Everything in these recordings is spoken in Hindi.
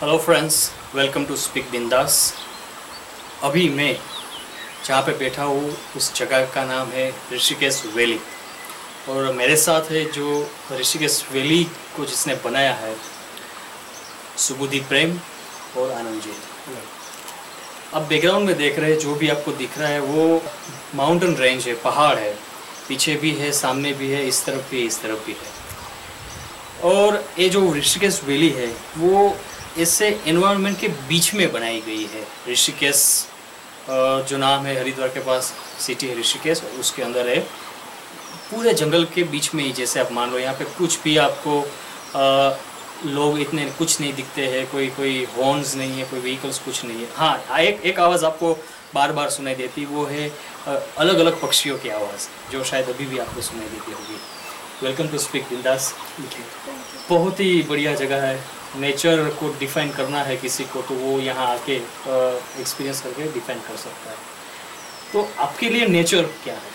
Hello friends, welcome to speak Bindaas. अभी मैं जहाँ पे बैठा हूँ उस जगह का नाम है ऋषिकेश वैली, और मेरे साथ है जो ऋषिकेश वैली को जिसने बनाया है, सुबुदीप प्रेम और आनंद जी। अब बैकग्राउंड में देख रहे हैं, जो भी आपको दिख रहा है वो माउंटेन रेंज है, पहाड़ है, पीछे भी है, सामने भी है, इस तरफ भी है, इस तरफ भी है। और ये जो ऋषिकेश वैली है वो इससे एनवायरनमेंट के बीच में बनाई गई है। ऋषिकेश जो नाम है, हरिद्वार के पास सिटी है ऋषिकेश, और उसके अंदर है पूरे जंगल के बीच में ही। जैसे आप मान लो यहाँ पे कुछ भी आपको लोग इतने कुछ नहीं दिखते हैं, कोई हॉर्न्स नहीं है, कोई व्हीकल्स कुछ नहीं है। हाँ, एक आवाज़ आपको बार बार सुनाई देती, वो है अलग अलग पक्षियों की आवाज़, जो शायद अभी भी आपको सुनाई देती होगी। वेलकम टू स्पीक बिंदास। बहुत ही बढ़िया जगह है। नेचर को डिफाइन करना है किसी को तो वो यहाँ आके एक्सपीरियंस करके डिफाइन कर सकता है। तो आपके लिए नेचर क्या है?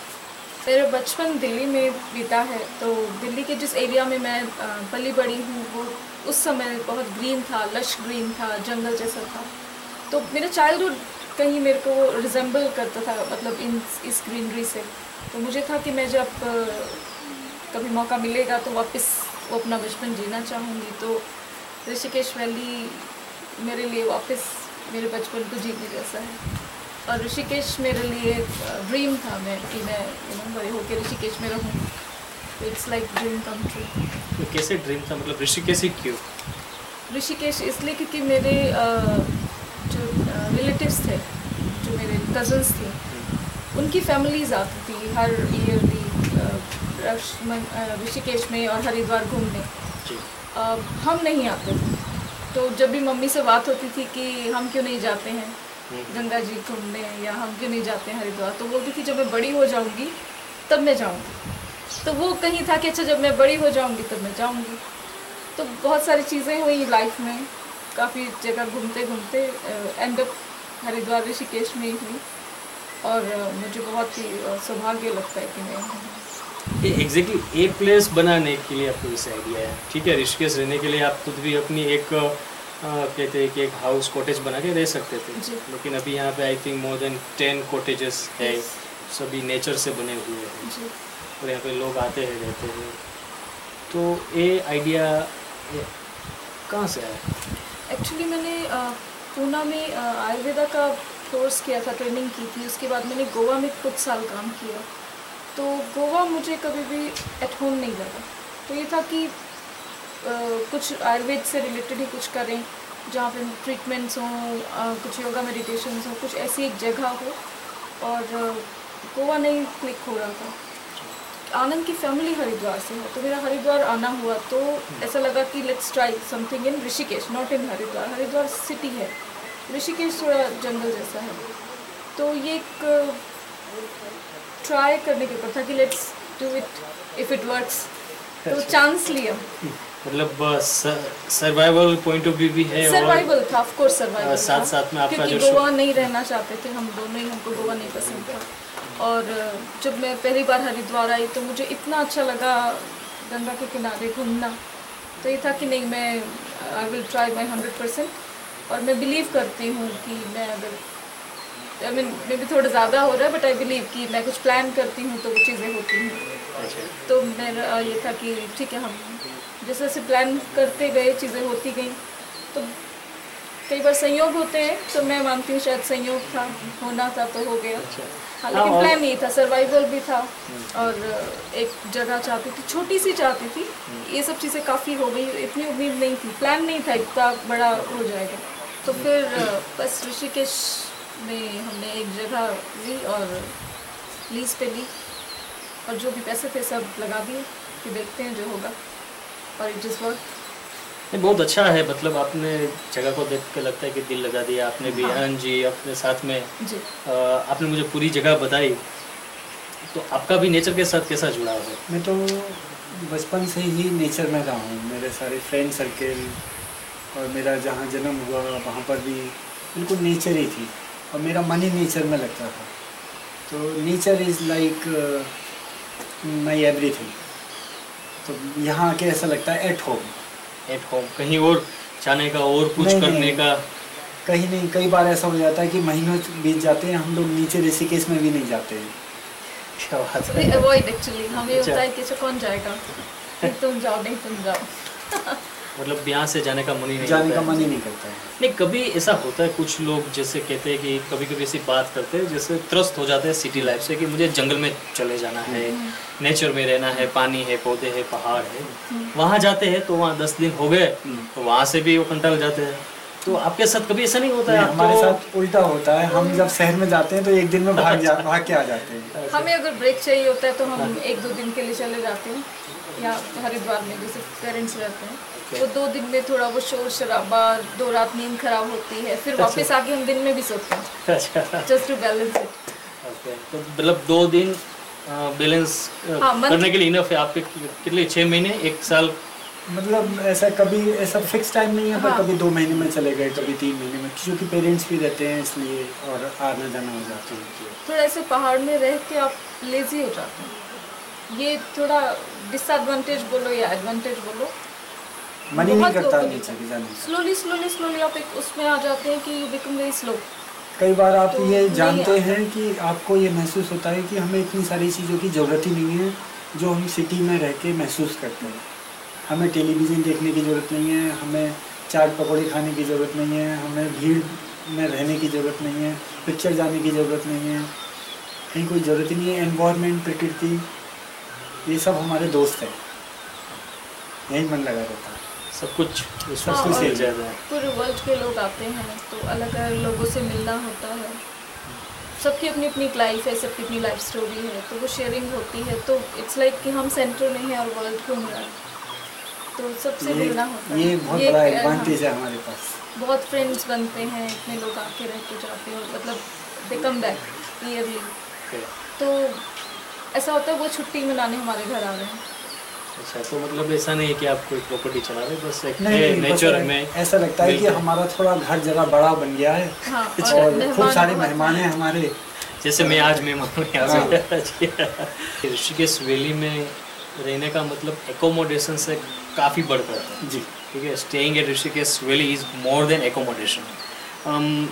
मेरा बचपन दिल्ली में बीता है, तो दिल्ली के जिस एरिया में मैं पली बड़ी हूँ वो उस समय बहुत ग्रीन था, लश ग्रीन था, जंगल जैसा था। तो मेरा चाइल्डहुड कहीं मेरे को रिजेंबल करता था, मतलब इस ग्रीनरी से। तो मुझे था कि मैं जब कभी मौका मिलेगा तो वापस वो अपना बचपन जीना चाहूँगी। तो ऋषिकेश वैली मेरे लिए वापस मेरे बचपन को जीने जैसा है। और ऋषिकेश मेरे लिए ड्रीम था कि मैं बड़े होकर ऋषिकेश में रहूँ। It's like dream come true. तो कैसे ड्रीम था, मतलब ऋषिकेश ही क्यों? ऋषिकेश इसलिए क्योंकि मेरे जो रिलेटिव्स थे, जो मेरे कज़न्स थे, उनकी फैमिलीज आती थी हर ईयरली ऋषिकेश में और हरिद्वार घूमने। हम नहीं आते थे। तो जब भी मम्मी से बात होती थी कि हम क्यों नहीं जाते हैं गंगा जी घूमने, या हम क्यों नहीं जाते हैं हरिद्वार, तो बोलती थी जब मैं बड़ी हो जाऊंगी तब मैं जाऊंगी। तो वो कहीं था कि अच्छा जब मैं बड़ी हो जाऊंगी तब मैं जाऊंगी। तो बहुत सारी चीज़ें हुई लाइफ में, काफ़ी जगह घूमते घूमते एंड अप हरिद्वार ऋषिकेश में ही हुई। और मुझे बहुत ही सौभाग्य लगता है कि मैं एग्जैक्टली एक प्लेस बनाने के लिए आपको इस आइडिया है। ठीक है, ऋषिकेश रहने के लिए आप खुद भी अपनी एक कहते हैं कि एक हाउस कॉटेज बना के रह सकते थे, लेकिन अभी यहाँ पे I think more than 10 cottages है, सभी नेचर से बने हुए हैं, और यहाँ पे लोग आते हैं, रहते हैं। तो ये आइडिया कहाँ से आया? एक्चुअली मैंने पूना में आयुर्वेदा का कोर्स किया था, ट्रेनिंग की थी। उसके बाद मैंने गोवा में कुछ साल काम किया। तो गोवा मुझे कभी भी एट होम नहीं लगा। तो ये था कि कुछ आयुर्वेद से रिलेटेड ही कुछ करें, जहाँ पे ट्रीटमेंट्स हों, कुछ योगा मेडिटेशंस हों, कुछ ऐसी एक जगह हो। और गोवा नहीं क्लिक हो रहा था। आनंद की फैमिली हरिद्वार से है, तो मेरा हरिद्वार आना हुआ। तो ऐसा लगा कि let's try something in Rishikesh, not in Haridwar. Haridwar city है, ऋषिकेश थोड़ा जंगल जैसा है। तो ये एक ट्राई करने के ऊपर था कि let's do it if it works. तो चांस लिया। मतलब सर्वाइवल पॉइंट ऑफ व्यू भी है, सर्वाइवल था, ऑफ कोर्स सर्वाइवल साथ साथ में आपका क्योंकि जो गोवा नहीं रहना चाहते थे हम दोनों ही, हमको गोवा नहीं पसंद था। और जब मैं पहली बार हरिद्वार आई तो मुझे इतना अच्छा लगा गंगा के किनारे घूमना। तो ये था कि नहीं, मैं आई विल ट्राई माई 100%। और मैं बिलीव करती हूँ कि मैं अगर मे भी थोड़ा ज़्यादा हो रहा है, बट आई बिलीव कि मैं कुछ प्लान करती हूँ तो वो चीज़ें होती हैं। तो मेरा ये था कि ठीक है, हम जैसे जैसे प्लान करते गए चीज़ें होती गई। तो कई बार संयोग होते हैं, तो मैं मानती हूँ शायद संयोग था, होना था तो हो गया। हाँ, लेकिन प्लान नहीं था, सर्वाइवल भी था। और एक जगह चाहती थी, छोटी सी चाहती थी। ये सब चीज़ें काफ़ी हो गई, इतनी उम्मीद नहीं थी, प्लान नहीं था इतना बड़ा हो जाएगा। तो फिर बस ऋषिकेश में हमने एक जगह ली और लीज पे ली, और जो भी पैसे थे सब लगा दिए कि देखते हैं जो होगा। और इट इज़ वर्क। बहुत अच्छा है, मतलब आपने जगह को देख के लगता है कि दिल लगा दिया आपने भी। हाँ जी, अपने साथ में जी। आपने मुझे पूरी जगह बताई। तो आपका भी नेचर के साथ कैसा जुड़ाव है? मैं तो बचपन से ही नेचर में रहा हूँ। मेरे सारे फ्रेंड सर्कल और मेरा जहाँ जन्म हुआ वहाँ पर भी बिल्कुल नेचर ही थी, और मेरा मन ही नेचर में लगता था। तो nature is like my everything. तो यहाँ आके ऐसा लगता है एट होम। कहीं और जाने का और कुछ नहीं, करने नहीं। का? कहीं नहीं, कई बार ऐसा हो जाता है कि महीनों बीत जाते हैं, हम लोग नीचे ऋषिकेश में भी नहीं जाते हैं। क्या बात वी है। अवॉइड एक्चुअली, हमें अच्छा। होता है कि अच्छा कौन जाएगा, नहीं तुम जाओ, नहीं तुम जाओ। मतलब यहाँ से जाने का मन ही नहीं जाने होता का है। मन ही नहीं करता है। नहीं, कभी ऐसा होता है कुछ लोग जैसे कहते हैं कि कभी कभी ऐसी बात करते हैं जैसे त्रस्त हो जाते हैं सिटी लाइफ से कि मुझे जंगल में चले जाना है, नेचर में रहना है, पानी है, पौधे है, पहाड़ है। वहाँ जाते हैं तो वहाँ 10 दिन हो गए तो वहाँ से भी वो कंटाल जाते हैं। तो आपके साथ कभी ऐसा नहीं होता है? नहीं, आप हमारे तो- साथ उल्टा होता है। हम जब शहर में जाते हैं तो एक दिन में भाग के आ जाते हैं। हमें अगर ब्रेक चाहिए होता है तो हम 1-2 दिन के लिए चले जाते हैं, या हरिद्वार में जैसे पेरेंट्स रहते हैं तो 2 दिन में थोड़ा वो शोर शराबा, 2 रात नींद खराब होती है, फिर वापस आके हम दिन में भी सोते हैं अच्छा, just to balance it. Okay. तो मतलब 2 दिन बैलेंस हाँ, month- करने के लिए इनफ है आपके? कितने 6 महीने 1 साल? मतलब ऐसा कभी ऐसा फिक्स टाइम नहीं है, पर हाँ। कभी 2 महीने में चले गए, कभी 3 महीने में, क्योंकि पेरेंट्स भी रहते हैं इसलिए, और आना जाना हो जाते हैं। थोड़ा ऐसे पहाड़ में रह के आप लेजी हो जाते हैं, ये थोड़ा डिसएडवांटेज बोलो या एडवांटेज बोलो। मन ही नहीं बहुत करता लोगों को नीचे भी जाने का। स्लोली आप एक उसमें आ जाते हैं कि यू बिकम वेरी स्लो। कई बार आप तो ये नहीं जानते आता। हैं कि आपको ये महसूस होता है कि हमें इतनी सारी चीज़ों की ज़रूरत ही नहीं है जो हम सिटी में रह के महसूस करते हैं। हमें टेलीविज़न देखने की ज़रूरत नहीं है, हमें चाट पकौड़े खाने की ज़रूरत नहीं है, हमें भीड़ में रहने की ज़रूरत नहीं है, पिक्चर जाने की ज़रूरत नहीं है, कहीं कोई ज़रूरत ही नहीं है। एनवायरनमेंट, प्रकृति, ये सब हमारे दोस्त हैं, यही मन लगा रहता है। सब कुछ सब कुछ और ही ज़्यादा है। पूरे वर्ल्ड के लोग आते हैं तो अलग अलग लोगों से मिलना होता है। सबकी अपनी अपनी लाइफ है, सबकी अपनी लाइफ स्टोरी है, तो वो शेयरिंग होती है। तो इट्स लाइक कि हम सेंटर में हैं और वर्ल्ड घूम रहा है, तो सबसे मिलना होता है। ये बहुत बड़ा एक, एडवांटेज है हमारे पास। बहुत फ्रेंड्स बनते हैं, इतने लोग आके रह के जाते हैं, मतलब दे कम बैक ईयरली। ओके। तो ऐसा होता है वो छुट्टी मनाने हमारे घर आ रहे हैं। अच्छा, तो मतलब ऐसा नहीं है कि आप कोई प्रॉपर्टी चला रहे, बस एक नहीं, नेचर बस में ऐसा लगता है कि मिलते हैं। हमारा थोड़ा घर जरा बड़ा बन गया है, हाँ, और खूब मेहमान सारे बहुत- मेहमान हैं हमारे। जैसे मैं आज मेहमान हूँ यहाँ पे। ऋषिकेश वैली में रहने का मतलब एकोमोडेशन से काफ़ी बढ़कर है। जी, ठीक है, staying at Rishikesh valley is more than accommodation.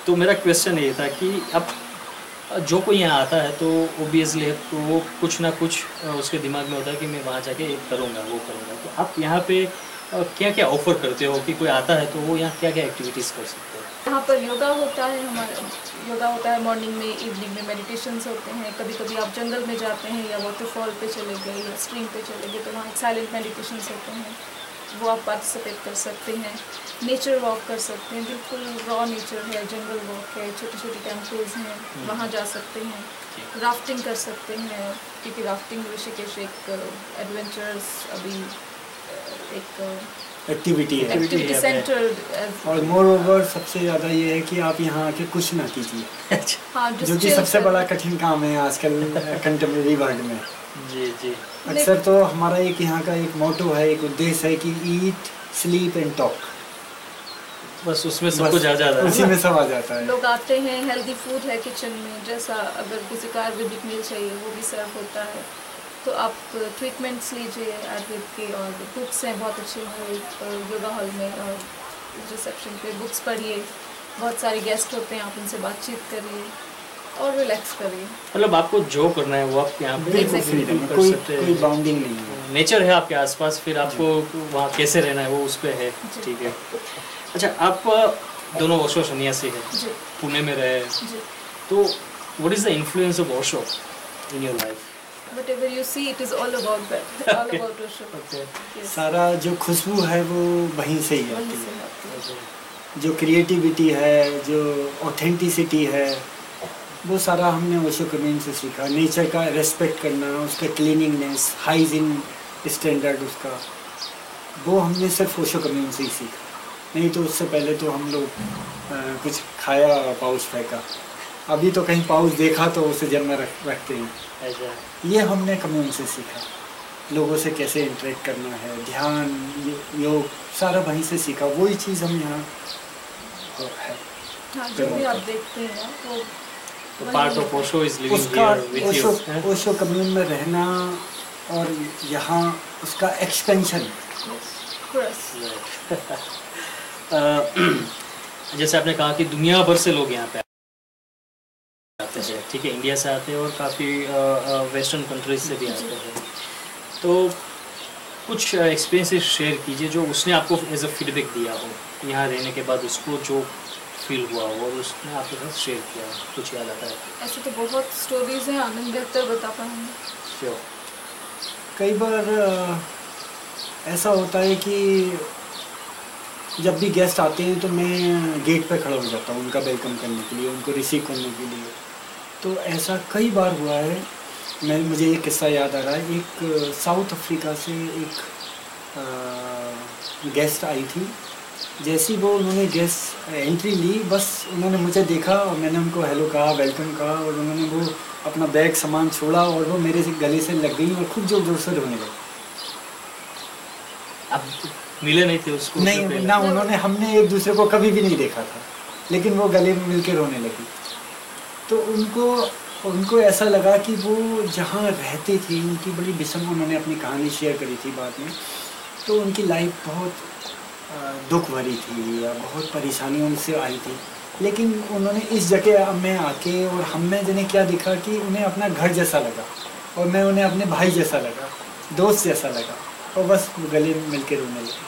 तो मेरा क्वेश्चन ये था कि अब जो कोई यहाँ आता है तो ओबियसली तो वो कुछ ना कुछ उसके दिमाग में होता है कि मैं वहाँ जाके ये करूँगा, वो करूँगा। तो आप यहाँ पे क्या क्या ऑफर करते हो कि कोई आता है तो वो यहाँ क्या क्या एक्टिविटीज़ कर सकते हैं? यहाँ पर योगा होता है, हमारा योगा होता है मॉर्निंग में, इवनिंग में मेडिटेशंस होते हैं। कभी कभी आप जंगल में जाते हैं या वाटरफॉल पे चले गए या स्ट्रीम पे चले गए तो वहाँ साइलेंट मेडिटेशंस होते हैं, वो आप पार्टिसिपेट कर सकते हैं। नेचर वॉक कर सकते हैं, बिल्कुल रॉ नेचर है, जंगल वॉक है, छोटे छोटे टेम्पल्स हैं, वहाँ जा सकते हैं। राफ्टिंग कर सकते हैं, क्योंकि राफ्टिंग ऋषिकेश एक एडवेंचरस अभी एक एक्टिविटी है। एक्टिविटी है। सेंटर। और मोर ओवर सबसे ज़्यादा ये है कि आप यहाँ आके कुछ ना कीजिए, हाँ, जो कि सबसे बड़ा कठिन काम है आजकल कंटेम्प्रेरी वर्ल्ड में। जी जी। अक्सर तो हमारा एक यहाँ का एक मोटो है, एक उद्देश्य है कि ईट, स्लीप एंड टॉक। बस उसमें सब कुछ आ जाता है उसी ना? में सब आ जाता है। लोग आते हैं, हेल्दी फूड है किचन में, जैसा अगर किसी का आयुर्वेदिक मील चाहिए वो भी सर्व होता है। तो आप ट्रीटमेंट्स लीजिए आयुर्वेद के, और बुक्स हैं बहुत अच्छे हैं योगा हॉल में, और रिसेप्शन पे बुक्स पढ़िए। बहुत सारे गेस्ट होते हैं, आप उनसे बातचीत करिए और रिलैक्स करिए। मतलब आपको जो करना है वो आप यहाँ पे बिल्कुल Exactly. फ्रीडम है, कर कोई सकते हैं। कोई बाउंडिंग नहीं है। नेचर है आपके आसपास, फिर आपको वहाँ कैसे रहना है वो उस पर है। जी। ठीक है। अच्छा, आप दोनों ओशो सन्यासी हैं, जी पुणे में रहे, जी। तो what is the influence of Osho in your life? Whatever you see, it is all about that, all about Osho. Okay Yes. सारा जो खुशबू है वो वहीं से ही वहीं आती से है। आती है। जो क्रिएटिविटी है, जो ऑथेंटिसिटी है, वो सारा हमने ओशो कम्युनिटी से सीखा। नेचर का रेस्पेक्ट करना, उसका क्लीनिंगनेस, हाइजीन स्टैंडर्ड उसका, वो हमने सिर्फ ओशो कम्युनिटी से ही सीखा। नहीं तो उससे पहले तो हम लोग कुछ खाया, पाउच फेंका। अभी तो कहीं पाउच देखा तो उसे जब में रखते हैं। अच्छा, ये हमने कम्युनिटी से सीखा, लोगों से कैसे इंटरेक्ट करना है, ध्यान, योग, सारा वहीं से सीखा। वही चीज़ हम यहाँ है। हाँ, जो भी आप देखते हैं ना, वो तो part of Osho is living उसका here with you. Osho commune में रहना और यहाँ उसका एक्सपेंशन। पूरा जैसे आपने कहा कि दुनिया भर से लोग यहाँ पे आते हैं, ठीक है, इंडिया से आते हैं और काफ़ी वेस्टर्न कंट्रीज से भी आते हैं। तो कुछ एक्सपीरियंसेस शेयर कीजिए जो उसने आपको एज अ फीडबैक दिया हो यहाँ रहने के बाद, उसको जो फील हुआ हो और उसने आपके साथ शेयर किया हो, कुछ याद आता है? ऐसे तो बहुत स्टोरीज हैं, आनंद बेहतर बता पाएंगे। श्योर। कई बार ऐसा होता है कि जब भी गेस्ट आते हैं तो मैं गेट पे खड़ा हो जाता हूँ उनका वेलकम करने के लिए, उनको रिसीव करने के लिए। तो ऐसा कई बार हुआ है। मुझे एक किस्सा याद आ रहा है। एक साउथ अफ्रीका से एक गेस्ट आई थी। जैसी वो उन्होंने गेस्ट एंट्री ली, बस उन्होंने मुझे देखा और मैंने उनको हेलो कहा, वेलकम कहा, और उन्होंने वो अपना बैग सामान छोड़ा और वो मेरे से गले से लग गई और खूब जोर जोर से रोने लगी। आप मिले नहीं थे उसको? नहीं ना, उन्होंने, हमने एक दूसरे को कभी भी नहीं देखा था, लेकिन वो गले में मिल के रोने लगी। तो उनको ऐसा लगा कि वो जहाँ रहती थी उनकी बड़ी विषम, उन्होंने अपनी कहानी शेयर करी थी बाद में। तो उनकी लाइफ बहुत दुख भरी थी या बहुत परेशानी उनसे आई थी, लेकिन उन्होंने इस जगह में आके और हमें जिन्हें क्या दिखा कि उन्हें अपना घर जैसा लगा और मैं उन्हें अपने भाई जैसा लगा, दोस्त जैसा लगा, और बस गले में मिल के रोने लगे।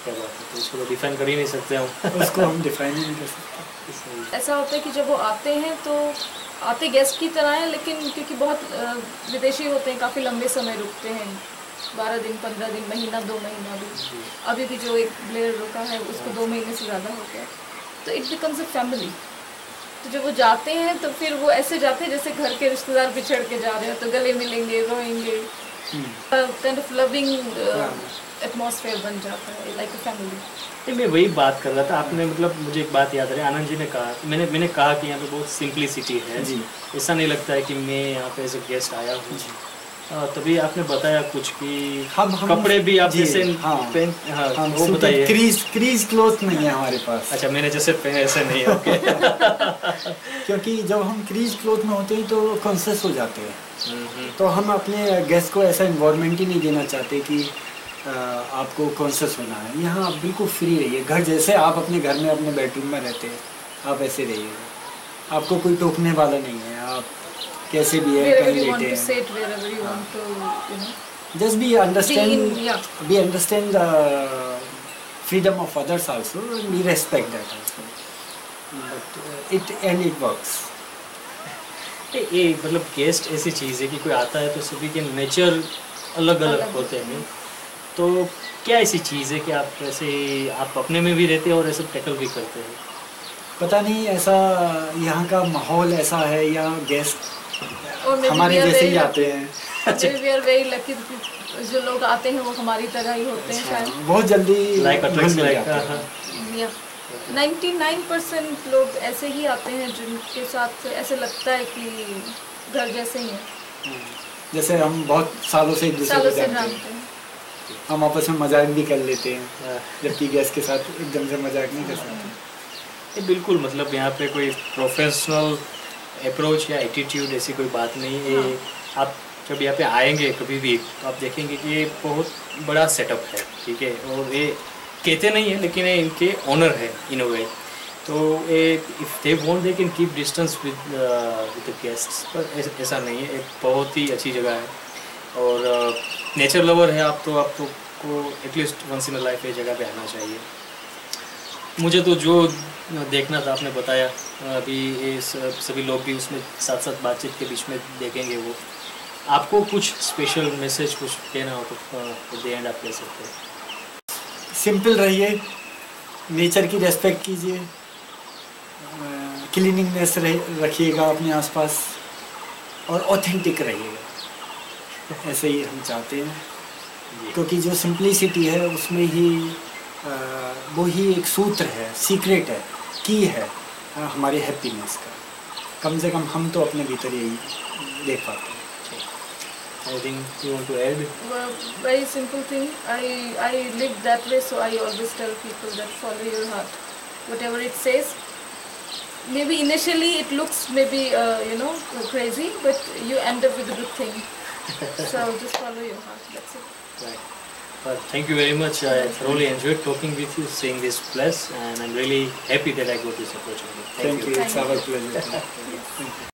क्या बात है, तो उसको डिफाइन कर ही नहीं सकते हम। उसको हम डिफाइन नहीं कर सकते। ऐसा होता है कि जब वो आते हैं तो आते गेस्ट की तरह हैं, लेकिन क्योंकि बहुत विदेशी होते हैं, काफ़ी लंबे समय रुकते हैं, 12 दिन, 15 दिन, महीना, 2 महीना भी। अभी भी जो एक ब्लेयर रुका है उसको 2 महीने से ज़्यादा हो गया। तो इट बिकम्स अ फैमिली। तो जब वो जाते हैं तो फिर वो ऐसे जाते हैं जैसे घर के रिश्तेदार बिछड़ के जा रहे हैं, तो गले मिलेंगे, रोएंगे, काइंड ऑफ लविंग एटमॉस्फेयर बन जाता है, लाइक अ फैमिली। मैं वही बात कर रहा था। आपने मतलब मुझे एक बात याद आ रही है, आनंद जी ने कहा, मैंने कहा कि यहाँ पे बहुत सिंपलिसिटी है जी। ऐसा नहीं लगता है कि मैं यहाँ पे एज ए गेस्ट आया हूँ। तभी आपने बताया कुछ कि हम कपड़े भी आप जैसे वो बताइए। क्रीज क्लोथ नहीं है हमारे पास। अच्छा, मैंने जैसे पहने ऐसे नहीं है। ओके। क्योंकि जब हम क्रीज क्लोथ में होते हैं तो कॉन्शियस हो जाते हैं। तो हम अपने गेस्ट को ऐसा इन्वायरमेंट ही नहीं देना चाहते कि आपको कॉन्शियस होना है। यहाँ आप बिल्कुल फ्री रहिए, घर जैसे आप अपने घर में अपने बेडरूम में रहते हैं, आप ऐसे रहिए। आपको कोई टोकने वाला नहीं है, आप कैसे भी है, कहीं लेटे हैं। Just be understand freedom of others also, we respect that also, but it works. ये मतलब गेस्ट ऐसी चीज़ है कि कोई आता है तो सभी के नेचर अलग अलग होते हैं। तो क्या ऐसी चीज़ है कि आप ऐसे आप अपने में भी रहते हैं और ऐसे टैकल भी करते हैं? पता नहीं, ऐसा यहाँ का माहौल ऐसा है या गेस्ट हमारे जैसे ही आते हैं। अच्छा, वी आर वेरी लकी, जो लोग आते हैं वो हमारी तरह ही होते हैं शायद। बहुत जल्दी लाइक 99% लोग ऐसे ही आते हैं जिनके साथ ऐसे लगता है कि घर जैसे ही हैं। जैसे हम बहुत सालों से एक दूसरे को जानते हैं, हम आपस में मजाक भी कर लेते हैं, जबकि गेस्ट के साथ एकदम से मजाक नहीं कर सकते। बिल्कुल, मतलब यहाँ पे कोई प्रोफेशनल अप्रोच या एटीट्यूड ऐसी कोई बात नहीं है। आप जब यहाँ पे आएंगे कभी भी तो आप देखेंगे कि ये बहुत बड़ा सेटअप है, ठीक है, और ये कहते नहीं है लेकिन ये इनके ऑनर है इन अ वे। तो ये if they want they can keep distance with the guests, पर ऐसा नहीं है। एक बहुत ही अच्छी जगह है और नेचर लवर है आप, तो आपको at least once in a life ये जगह पे आना चाहिए। मुझे तो जो देखना था आपने बताया, अभी ये सभी लोग भी उसमें साथ साथ बातचीत के बीच में देखेंगे। वो आपको कुछ स्पेशल मैसेज कुछ देना हो तो एट द एंड आप कह सकते हैं। सिंपल रहिए, नेचर की रेस्पेक्ट कीजिए, क्लीनिंगनेस रखिएगा अपने आसपास और ऑथेंटिक रहिएगा। ऐसे ही हम चाहते हैं, क्योंकि जो सिंपलिसिटी है उसमें ही वो ही एक सूत्र है, सीक्रेट है, की है हमारी हैप्पीनेस का। कम से कम हम तो अपने भीतर यही देख पाते हैं। Anything you want to add? Well, very simple thing. I live that way, so I always tell people that follow your heart, whatever it says. Maybe initially it looks maybe crazy, but you end up with a good thing. So just follow your heart. That's it. Right. But thank you very much. I thoroughly enjoyed talking with you, seeing this place, and I'm really happy that I got this opportunity. Thank you. It's Thank our you. pleasure. Yes.